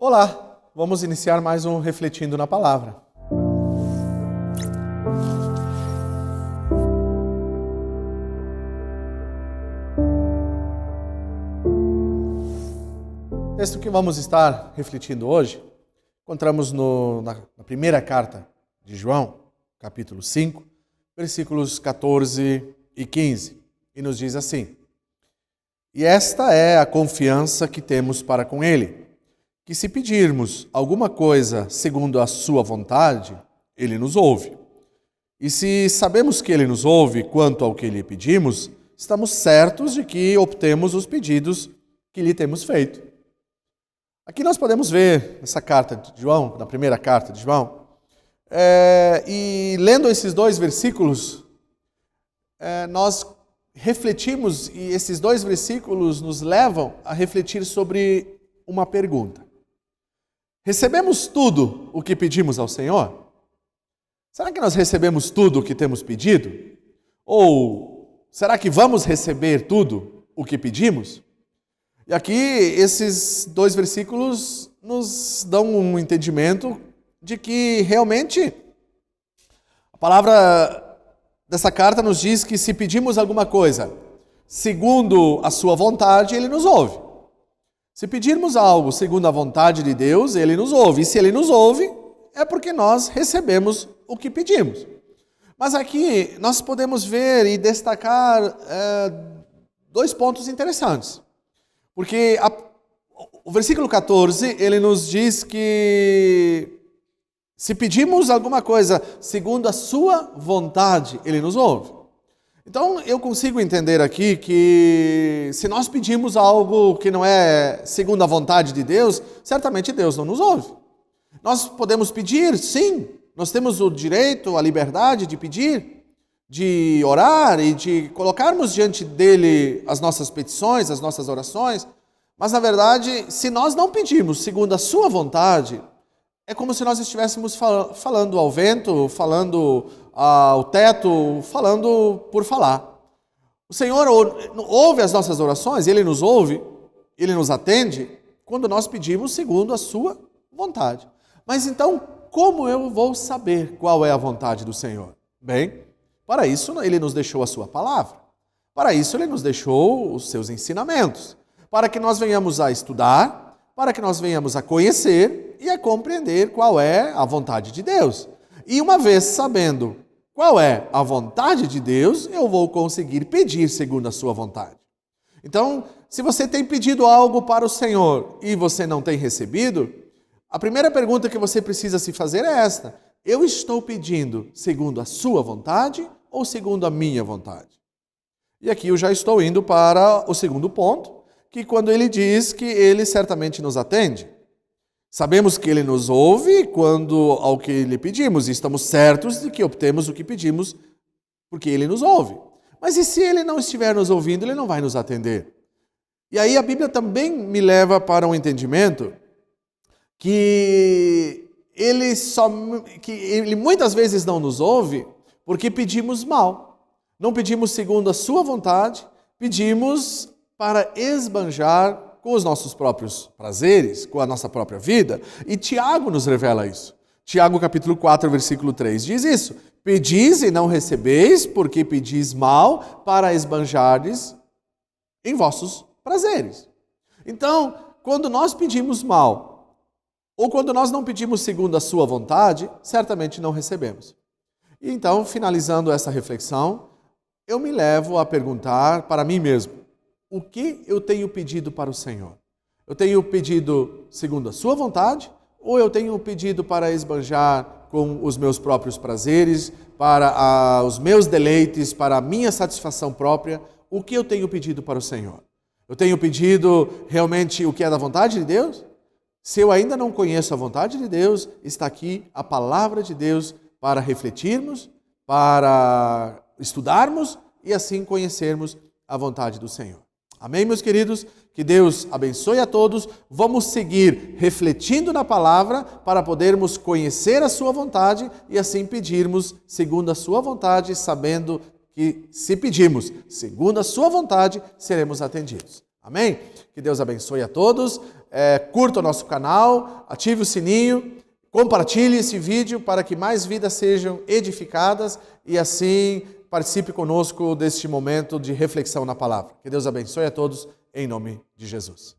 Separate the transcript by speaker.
Speaker 1: Olá, vamos iniciar mais um Refletindo na Palavra. O texto que vamos estar refletindo hoje, encontramos na primeira carta de João, capítulo 5, versículos 14 e 15, e nos diz assim: E esta é a confiança que temos para com Ele, que se pedirmos alguma coisa segundo a sua vontade, Ele nos ouve. E se sabemos que Ele nos ouve quanto ao que lhe pedimos, estamos certos de que obtemos os pedidos que lhe temos feito. Aqui nós podemos ver essa carta de João, na primeira carta de João, e lendo esses dois versículos, nós refletimos, e esses dois versículos nos levam a refletir sobre uma pergunta. Recebemos tudo o que pedimos ao Senhor? Será que nós recebemos tudo o que temos pedido? Ou será que vamos receber tudo o que pedimos? E aqui esses dois versículos nos dão um entendimento de que realmente a palavra dessa carta nos diz que se pedimos alguma coisa segundo a sua vontade, Ele nos ouve. Se pedirmos algo segundo a vontade de Deus, Ele nos ouve. E se Ele nos ouve, é porque nós recebemos o que pedimos. Mas aqui nós podemos ver e destacar dois pontos interessantes. Porque o versículo 14, ele nos diz que se pedimos alguma coisa segundo a sua vontade, Ele nos ouve. Então, eu consigo entender aqui que se nós pedimos algo que não é segundo a vontade de Deus, certamente Deus não nos ouve. Nós podemos pedir, sim, nós temos o direito, a liberdade de pedir, de orar e de colocarmos diante dele as nossas petições, as nossas orações, mas na verdade, se nós não pedimos segundo a sua vontade, é como se nós estivéssemos falando ao vento, falando ao teto, falando por falar. O Senhor ouve as nossas orações, Ele nos ouve, Ele nos atende, quando nós pedimos segundo a sua vontade. Mas então, como eu vou saber qual é a vontade do Senhor? Bem, para isso Ele nos deixou a sua palavra. Para isso Ele nos deixou os seus ensinamentos. Para que nós venhamos a estudar, para que nós venhamos a conhecer e a compreender qual é a vontade de Deus. E uma vez sabendo qual é a vontade de Deus, eu vou conseguir pedir segundo a sua vontade. Então, se você tem pedido algo para o Senhor e você não tem recebido, a primeira pergunta que você precisa se fazer é esta: eu estou pedindo segundo a sua vontade ou segundo a minha vontade? E aqui eu já estou indo para o segundo ponto, que quando ele diz que Ele certamente nos atende. Sabemos que Ele nos ouve quando ao que lhe pedimos, e estamos certos de que obtemos o que pedimos, porque Ele nos ouve. Mas e se Ele não estiver nos ouvindo, Ele não vai nos atender? E aí a Bíblia também me leva para um entendimento que Ele muitas vezes não nos ouve porque pedimos mal. Não pedimos segundo a sua vontade, pedimos para esbanjar com os nossos próprios prazeres, com a nossa própria vida. E Tiago nos revela isso. Tiago capítulo 4, versículo 3 diz isso: Pedis e não recebeis, porque pedis mal, para esbanjardes em vossos prazeres. Então, quando nós pedimos mal, ou quando nós não pedimos segundo a sua vontade, certamente não recebemos. E então, finalizando essa reflexão, eu me levo a perguntar para mim mesmo: o que eu tenho pedido para o Senhor? Eu tenho pedido segundo a sua vontade, ou eu tenho pedido para esbanjar com os meus próprios prazeres, para os meus deleites, para a minha satisfação própria? O que eu tenho pedido para o Senhor? Eu tenho pedido realmente o que é da vontade de Deus? Se eu ainda não conheço a vontade de Deus, está aqui a palavra de Deus para refletirmos, para estudarmos e assim conhecermos a vontade do Senhor. Amém, meus queridos? Que Deus abençoe a todos. Vamos seguir refletindo na palavra para podermos conhecer a sua vontade e assim pedirmos segundo a sua vontade, sabendo que se pedirmos segundo a sua vontade, seremos atendidos. Amém? Que Deus abençoe a todos. Curta o nosso canal, ative o sininho, compartilhe esse vídeo para que mais vidas sejam edificadas e assim participe conosco deste momento de reflexão na palavra. Que Deus abençoe a todos em nome de Jesus.